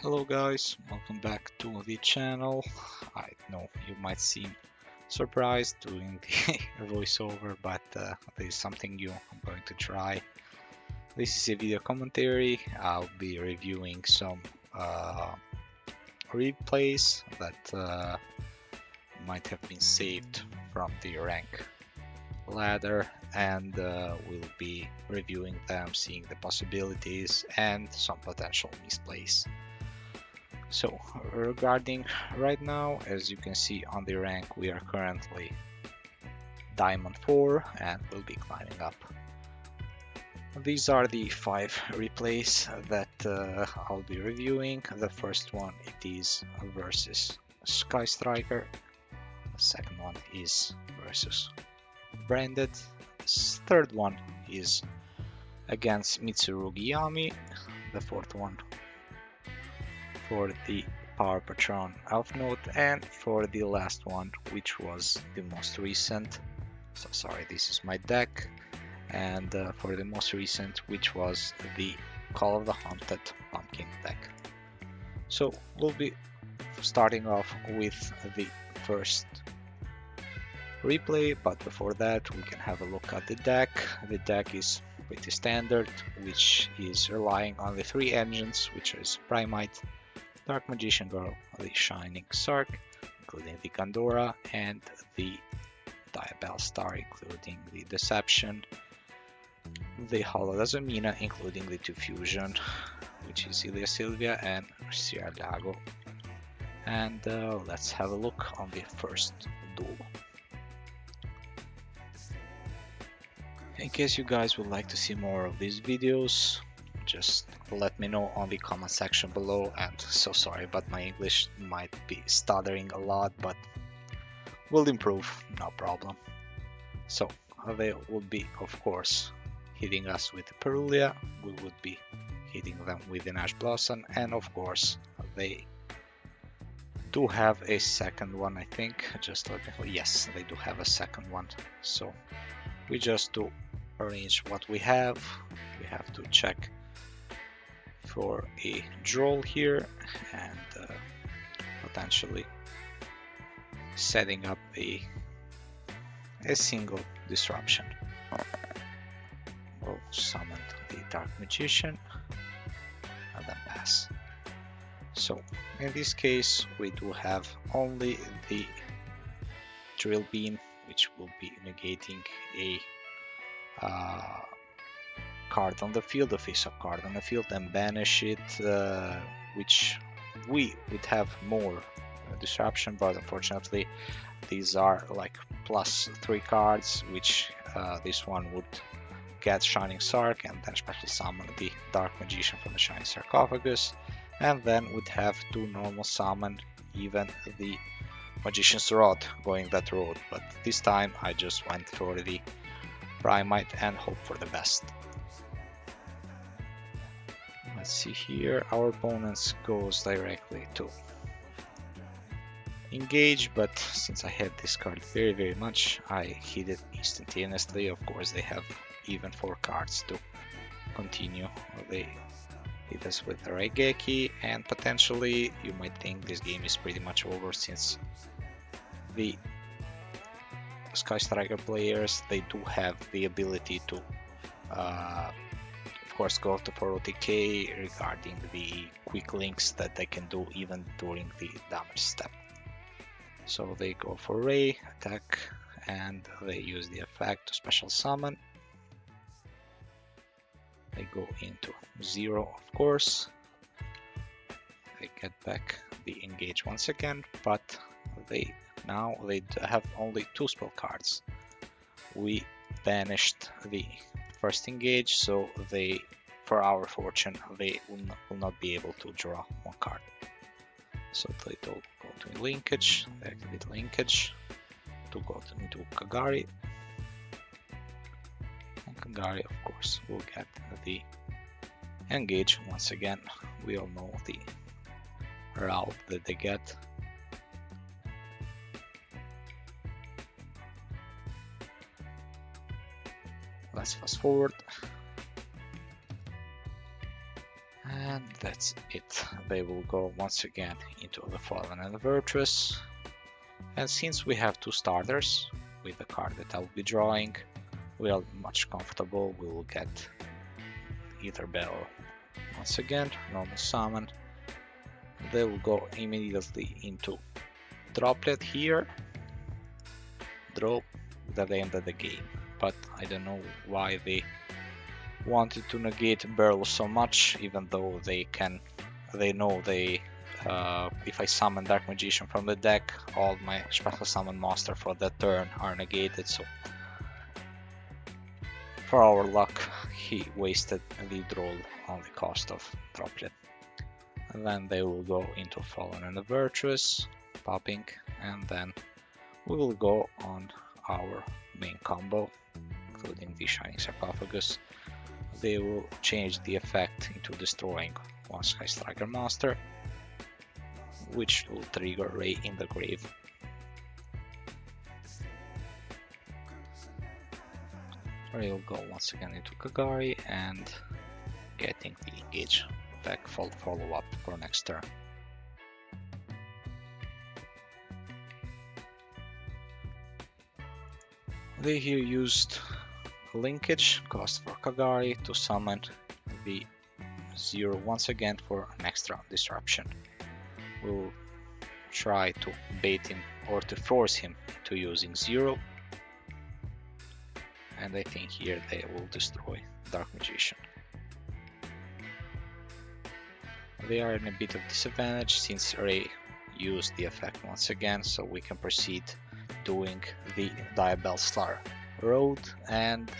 Hello guys, welcome back to the channel. I know you might seem surprised doing the voiceover, but there is something new I'm going to try. This is a video commentary. I'll be reviewing some replays that might have been saved from the rank ladder, and we'll be reviewing them, seeing the possibilities and some potential misplays. So regarding right now, as you can see on the rank, we are currently Diamond 4 and we'll be climbing up. These are the 5 replays that I'll be reviewing. The first one, it is versus Sky Striker. The second one is versus Branded. The third one is against Mitsurugi Yami. The fourth one for the Power Patron Elf Note, and for the last one, which was the most recent, so sorry, this is my deck, and for the most recent, which was the Call of the Haunted Pumpkin deck. So we'll be starting off with the first replay, but before that we can have a look at the deck. The deck is pretty standard, which is relying on the 3 engines, which is Primite, Dark Magician Girl, the Shining Sark, including the Gandora, and the Diabell Star, including the Deception, the Holodazamina, including the 2 Fusion, which is Ilia Sylvia and Sierra Lago. And let's have a look on the first duel. In case you guys would like to see more of these videos, just let me know on the comment section below, and so sorry, but my English might be stuttering a lot, but will improve, no problem. So they would be, of course, hitting us with the Perulia, we would be hitting them with the Ash Blossom, and of course they do have a second one, I think. Just let me, yes, they do have a second one. So we just to arrange what we have to check for a draw here, and potentially setting up a single disruption. We'll summon the Dark Magician and then pass. So in this case we do have only the Drill Beam, which will be negating a card on the field, a face-up card on the field, and banish it, which we would have more disruption, but unfortunately these are like +3 cards, which this one would get Shining Sark and then special summon the Dark Magician from the Shining Sarcophagus, and then would have to normal summon even the Magician's Rod, going that road, but this time I just went for the Primite and hope for the best. Let's see here, our opponents goes directly to engage, but since I had this card very much, I hit it instantaneously. Of course they have even 4 cards to continue. They hit us with Raigeki, and potentially you might think this game is pretty much over, since the Sky Striker players, they do have the ability to of course go to for OTK regarding the quick links that they can do even during the damage step. So they go for Ray, attack, and they use the effect to special summon. They go into 0, of course. They get back the engage once again, but they have only 2 spell cards. We banished the first engage, so they, for our fortune, they will not be able to draw 1 card. So they do go to linkage, they activate linkage to go into Kagari, and Kagari, of course, will get the engage once again. We all know the route that they get. Let's fast forward. And that's it. They will go once again into the Fallen and the Virtuous. And since we have two starters with the card that I'll be drawing, we are much comfortable. We will get Ether Barrel once again, normal summon. They will go immediately into Droplet here, draw, that ended the game. But I don't know why they wanted to negate Barrel so much, even though they know if I summon Dark Magician from the deck, all my special summon monster for that turn are negated, so for our luck he wasted the draw on the cost of Droplet. And then they will go into Fallen and the Virtuous, popping, and then we will go on our main combo, including the Shining Sarcophagus. They will change the effect into destroying one Sky Striker monster, which will trigger Ray in the Grave. Ray will go once again into Kagari and getting the engage back follow up for next turn. They here used linkage cost for Kagari to summon the Zero once again for an extra disruption. We'll try to bait him or to force him into using Zero, and I think here they will destroy Dark Magician. They are in a bit of disadvantage since Ray used the effect once again, so we can proceed doing the Diabell Star Road, and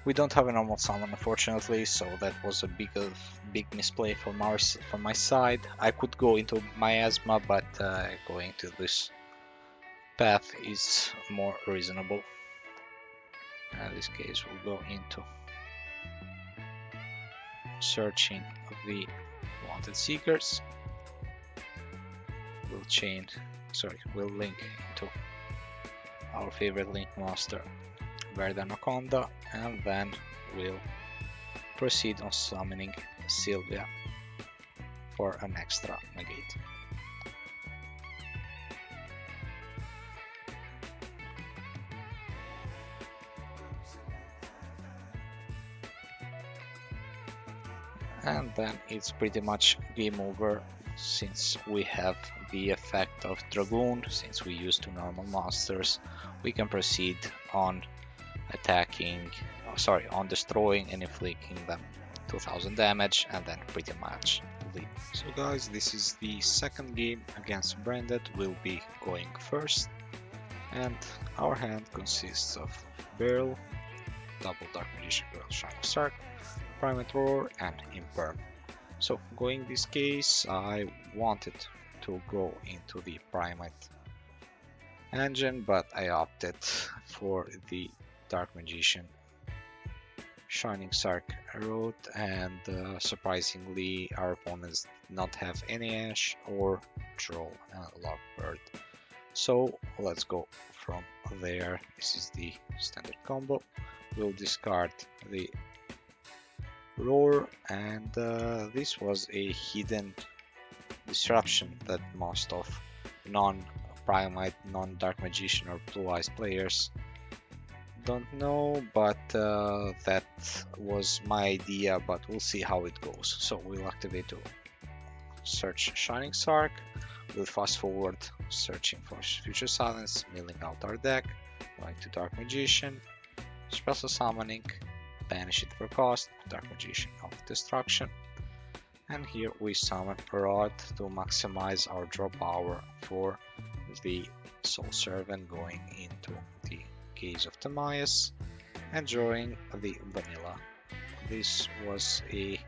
we don't have a normal summon unfortunately, so that was a big misplay from my side. I could go into Miasma, but going to this path is more reasonable. In this case we'll go into searching the Wanted Seekers. We'll link into our favorite link master, Verdanaconda, and then we'll proceed on summoning Sylvia for an extra negate. And then it's pretty much game over, since we have the effect of Dragoon. Since we use two normal monsters, we can proceed on on destroying and inflicting them 2000 damage, and then pretty much leave. So guys, this is the second game against Branded. We'll be going first, and our hand consists of Barrel, double Dark Magician Girl, Shining Sark, Primate Roar, and Imperm. So going this case, I wanted to go into the Primate engine, but I opted for the Dark Magician Shining Sark road, and surprisingly our opponents did not have any Ash or Troll and Lockbird. So let's go from there. This is the standard combo. We'll discard the Roar, and this was a hidden disruption that most of non-Primate, non-Dark Magician or Blue Eyes players don't know, but that was my idea, but we'll see how it goes. So we'll activate to search Shining Sark, we'll fast forward searching for Future Silence, milling out our deck, going to Dark Magician, special summoning, banish it for cost, Dark Magician of Destruction, and here we summon Rod to maximize our draw power for the Soul Servant, going into the Gaze of Timaeus and drawing the Vanilla. This was a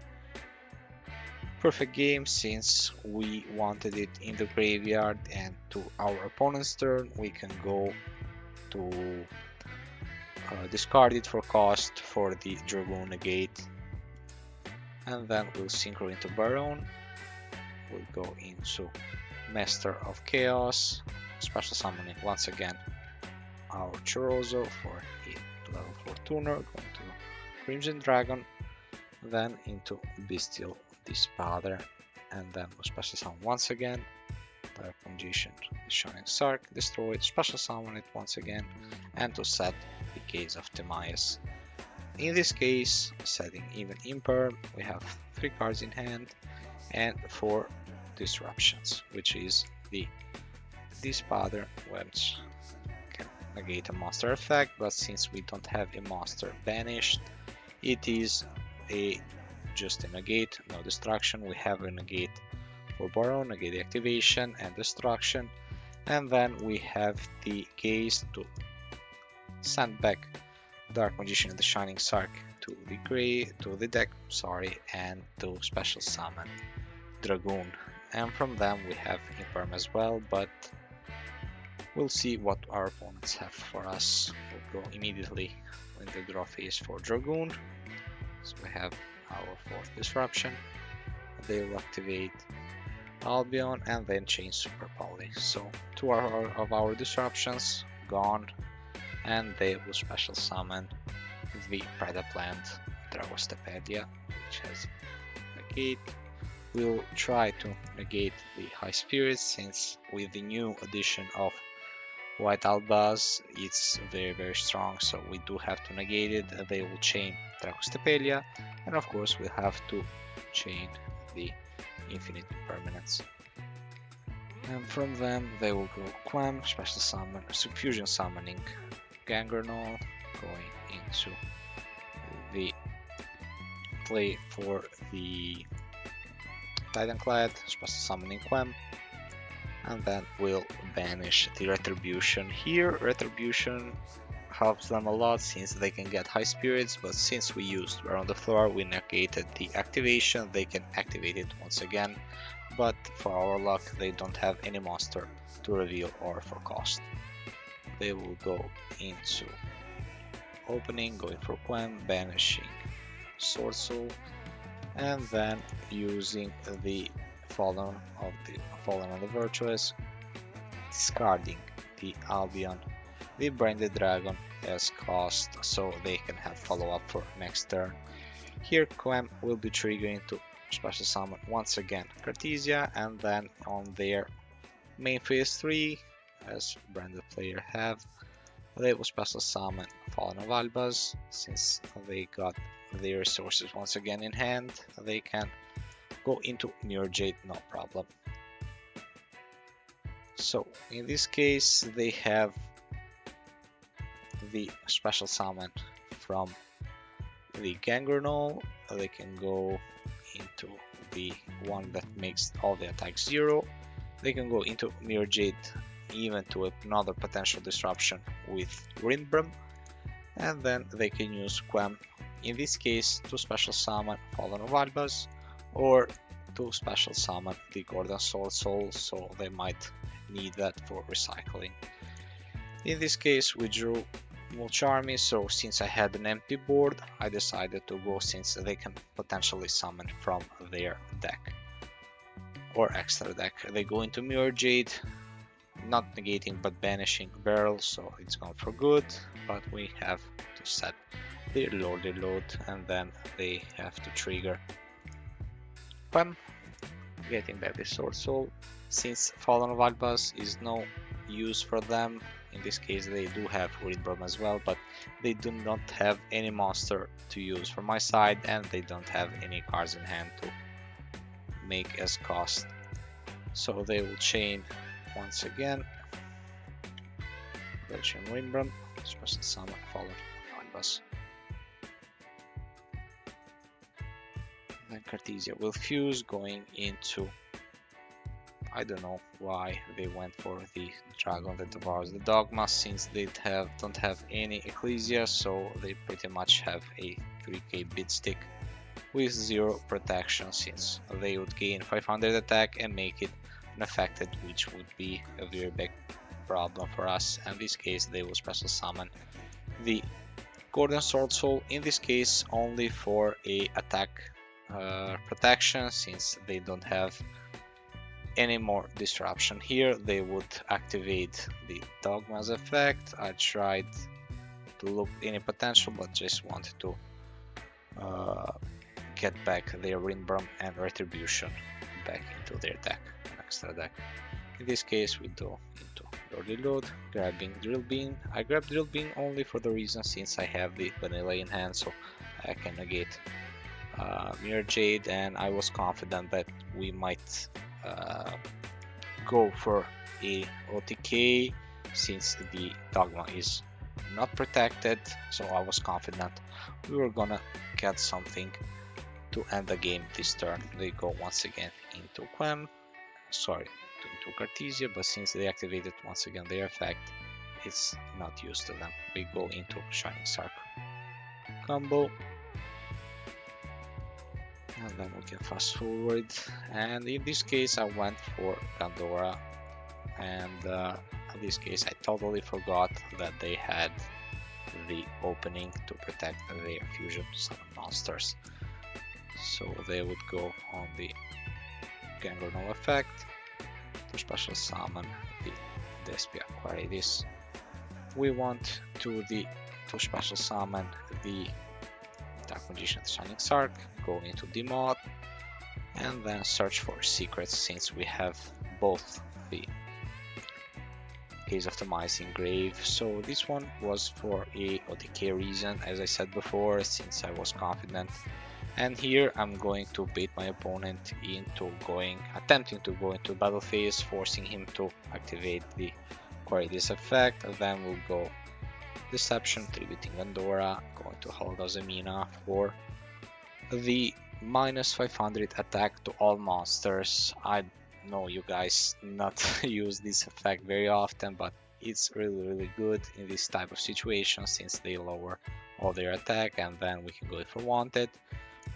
perfect game since we wanted it in the graveyard, and to our opponent's turn we can go to discard it for cost for the Dragoon negate, and then we'll synchro into Baron. We'll go into Master of Chaos, special summoning once again our Chorozo for a level 4 tuner, going to Crimson Dragon, then into Bestial this powder, and then we'll special summon once again. Dark Magician, the Shining Sark, destroy it, special summon it once again, and to set the case of Timaeus. In this case, setting even Imperm, we have 3 cards in hand and 4 disruptions, which is this powder, which can negate a monster effect, but since we don't have a monster banished, it is just a negate, no destruction. We have a negate for Borrow, negate the activation and destruction, and then we have the case to send back Dark Magician and the Shining Sark to the deck, and to special summon Dragoon. And from them we have Imperm as well, but we'll see what our opponents have for us. We'll go immediately in the draw phase for Dragoon. So we have our 4th disruption. They will activate Albion and then change Super Poly. So 2 of our disruptions gone, and they will special summon the Predaplant Dragostepedia, which has negate. We'll try to negate the High Spirits, since with the new addition of White Albaz, it's very strong, so we do have to negate it. They will chain Dragostepedia, and of course we'll have to chain the Infinite Impermanence. And from them they will go Quam, special summon, Subfusion summoning Gangrenol, going into the play for the Titanclad, special summoning Quam, and then we'll banish the Retribution. Here, Retribution helps them a lot since they can get High Spirits, but since we used Wear on the Floor, we negated the activation. They can activate it once again, but for our luck, they don't have any monster to reveal or for cost. They will go into opening, going for Quem, banishing Sword Soul, and then using the Fallen on the Virtuous, discarding the Albion, the Branded Dragon as cost, so they can have follow-up for next turn. Here Quem will be triggering to special summon once again Cartesia, and then on their main phase 3, as Branded player have, they will special summon Fallen of Albaz. Since they got their resources once again in hand, they can go into Mirror Jade, no problem. So in this case they have the special summon from the Gangrenol. They can go into the one that makes all the attacks 0. They can go into Mirror Jade, even to another potential disruption with Rindbrum, and then they can use Quem, in this case to special summon Fallen of Albaz, or to special summon the Gordon Sword Soul, so they might need that for recycling. In this case we drew Mulch Army, so since I had an empty board, I decided to go, since they can potentially summon from their deck or extra deck. They go into Mirror Jade, not negating but banishing Beryl, so it's gone for good, but we have to set the load, and then they have to trigger Quem, getting back the Sword Soul. Since Fallen of Albaz is no use for them, in this case they do have Rindbrum as well, but they do not have any monster to use from my side, and they don't have any cards in hand to make as cost. So they will chain once again. They'll chain Rindbrum, special summon Fallen of Albaz. Then Cartesia will fuse, going into, I don't know why they went for the Dragon that devours the Dogma, since they don't have any Ecclesia, so they pretty much have a 3k bit stick with 0 protection, since they would gain 500 attack and make it unaffected, which would be a very big problem for us. In this case they will special summon the Gordon Sword Soul, in this case only for a attack protection, since they don't have any more disruption. Here they would activate the Dogma's effect. I tried to look any potential, but just wanted to get back their Windburn and Retribution back into their deck, an extra deck. In this case, we go into Lord Reload, grabbing Drill Beam. I grab Drill Beam only for the reason since I have the Vanilla in hand, so I can negate Mirror Jade, and I was confident that we might go for a OTK since the Dogma is not protected, so I was confident we were gonna get something to end the game this turn. They go once again into Quem, into Cartesia, but since they activated once again their effect, it's not used to them. We go into Shining Sark combo, and then we can fast forward, and in this case I went for Gandora, and in this case I totally forgot that they had the opening to protect their fusion summon monsters. So they would go on the Gangrenal effect to special summon the Despia Aquarius. We want to special summon the Dark Magician Shining Sark, go into Demod, and then search for secrets since we have both the Case of the Mice in Grave. So this one was for a OTK reason, as I said before, since I was confident. And here I'm going to bait my opponent into attempting to go into battle phase, forcing him to activate the Aquarius effect, and then we'll go Deception, tributing Gandora, going to hold Azemina for the minus 500 attack to all monsters. I know you guys not use this effect very often, but it's really good in this type of situation since they lower all their attack, and then we can go for Wanted.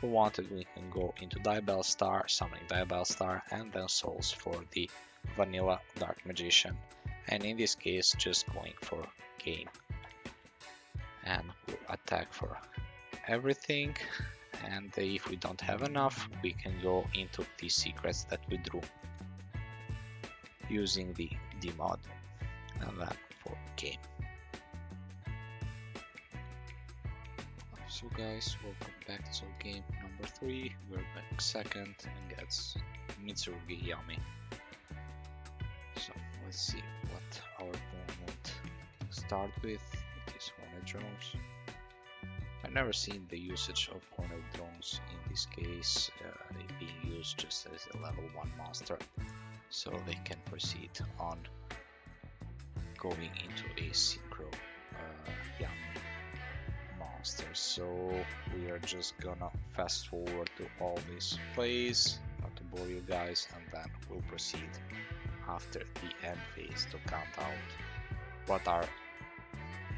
For Wanted we can go into Diabell Star, summoning Diabell Star, and then Souls for the Vanilla Dark Magician, and in this case just going for game, and we'll attack for everything, and if we don't have enough we can go into the secrets that we drew using the Demod, and then for game. So guys, welcome back to game number 3. We're back second against Mitsurugi Yami. So let's see what our opponent start with. It is Hornet Drones. I've never seen the usage of Hornet Drones in this case. They being used just as a level 1 monster, so they can proceed on going into a synchro Yami monster. So we are just gonna fast forward to all these plays, not to bore you guys, and then we'll proceed after the end phase to count out what are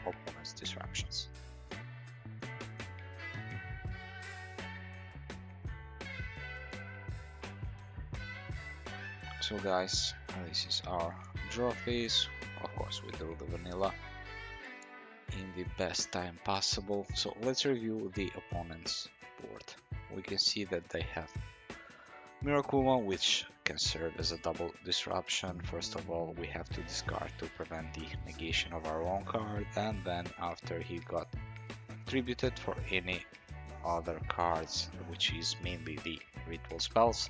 opponent's disruptions. So guys, this is our draw phase. Of course we drew the vanilla in the best time possible. So let's review the opponent's board. We can see that they have Mirakuma, which can serve as a double disruption. First of all, we have to discard to prevent the negation of our own card, and then after he got tributed for any other cards, which is mainly the ritual spells.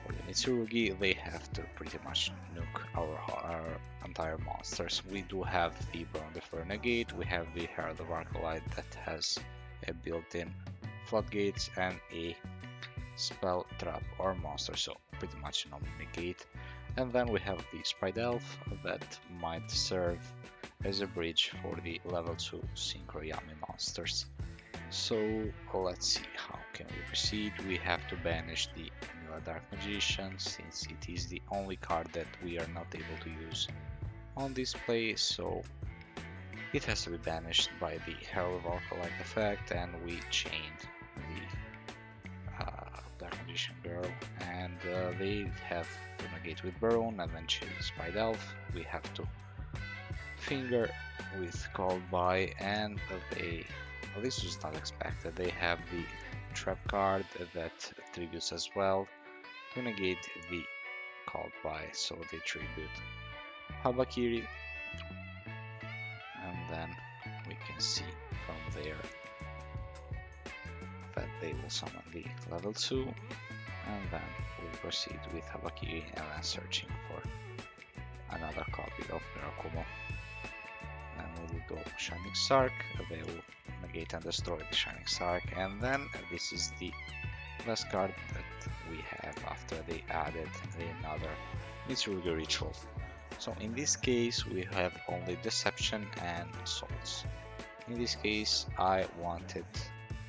For the Mitsurugi, they have to pretty much nuke our entire monsters. We do have the Burn the Fur negate, we have the Herald of Arclight that has a built-in floodgates and a spell trap or monster, so pretty much no negate. And then we have the Sprite Elf that might serve as a bridge for the level 2 Synchro Yami monsters. So let's see how can we proceed. We have to banish the Vanilla Dark Magician since it is the only card that we are not able to use on this play, so it has to be banished by the Herald of Arclight effect, and we chained the Dark Magician girl, and they have to negate with Burn and then chase Sprite Elf. We have to finger with Called By, and this was not expected. They have the trap card that tributes as well to negate the Called By, so they tribute Habakiri, and then we can see from there that they will summon the level 2, and then we'll proceed with Habakiri and then searching for another copy of MrKlaus. Then we will go Shining Sark, they will negate and destroy the Shining Sark, and then this is the last card that we have after they added another MrKlaus ritual. So in this case we have only Deception and Souls. In this case I wanted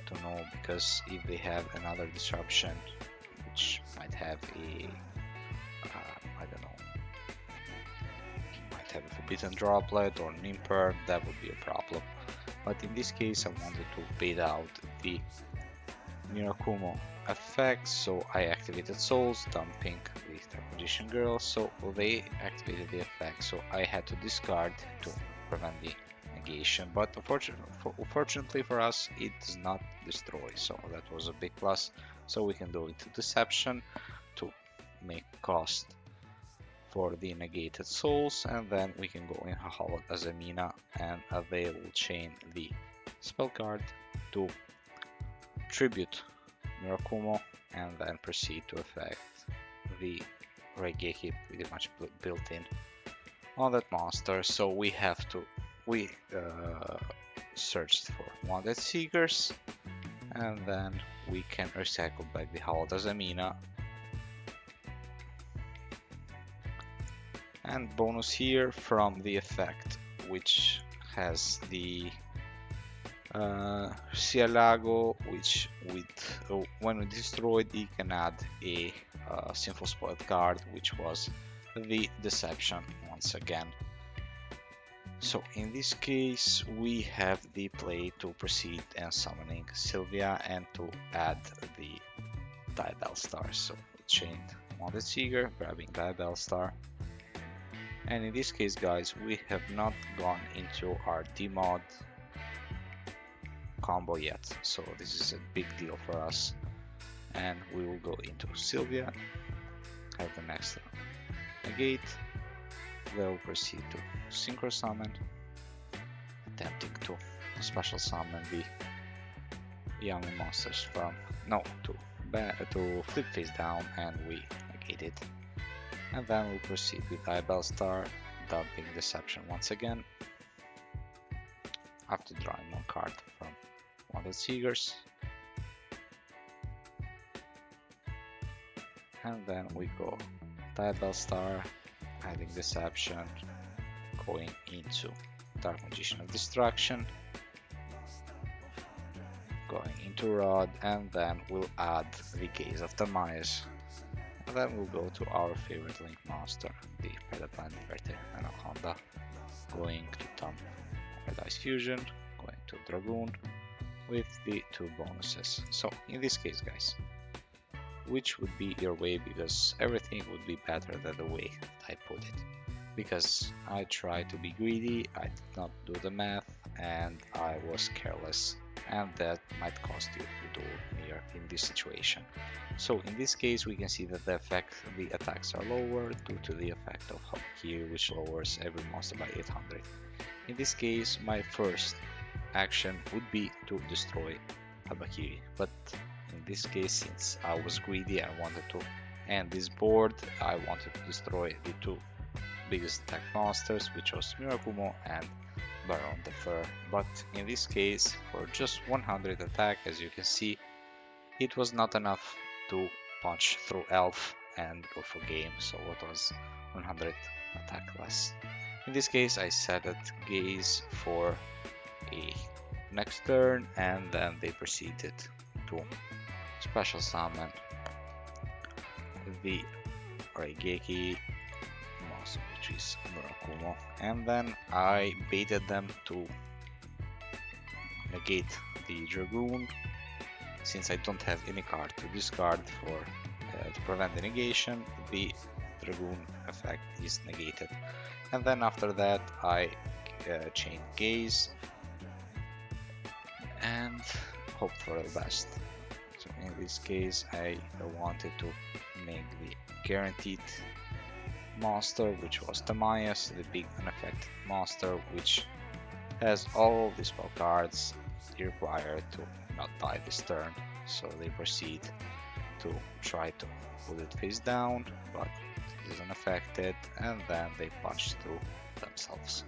to know, because if they have another disruption which might have a I don't know, might have a Forbidden Droplet or Nimper, that would be a problem. But in this case I wanted to bait out the MrKlaus effect, so I activated Souls, dumping the Dark Magician Girl, so they activated the effect, so I had to discard to prevent the negation, but unfortunately for us it does not destroy, so that was a big plus. So we can go into Deception to make cost for the negated Souls, and then we can go in Hallowed Azamina and they will chain the spell card to tribute MrKlaus and then proceed to affect the Raigeki pretty much built in on that monster. So we have to searched for Wanted Seekers, and then we can recycle back the Hallowed Azamina. And bonus here from the effect, which has the Cielago, which when we destroyed, he can add a Sinful Spoiled card, which was the Deception once again. So in this case we have the play to proceed and summoning Sylvia and to add the Diabell Star. So we chained Wanted Seeker, grabbing Diabell Star. And in this case guys, we have not gone into our D-mod combo yet, so this is a big deal for us. And we will go into Sylvia, have the next negate, they'll proceed to Synchro Summon, attempting to special summon the young monsters from to flip face down, and we negate it. And then we'll proceed with Diabell Star, dumping Deception once again after drawing one card from Wanted Seekers. And then we go Diabell Star, adding Deception, going into Dark Magician of Destruction, going into Rod, and then we'll add the Gaze of Tamias. And then we'll go to our favorite Link monster, the Pedaplant Verte Anaconda, going to Thumb Paradise Fusion, going to Dragoon with the 2 bonuses. So in this case guys, which would be your way, because everything would be better than the way I put it, because I tried to be greedy, I did not do the math, and I was careless, and that might cost you the duel here in this situation. So in this case we can see that the attacks are lower due to the effect of Habakiri, which lowers every monster by 800. In this case my first action would be to destroy Habakiri, but in this case, since I was greedy and wanted to end this board, I wanted to destroy the 2 biggest attack monsters, which was MrKlaus and Baron the Fur. But in this case, for just 100 attack, as you can see, it was not enough to punch through Elf and go for game, so it was 100 attack less. In this case I set it Gaze for a next turn, and then they proceeded to special summon the Raigeki monster, which is MrKlaus, and then I baited them to negate the Dragoon, since I don't have any card to discard for to prevent the negation. The Dragoon effect is negated, and then after that I chain Gaze and hope for the best. So in this case I wanted to make the guaranteed monster, which was Tamias, the big unaffected monster, which has all the spell cards required to not die this turn. so they proceed to try to put it face down, but it is unaffected, and then they punch through themselves.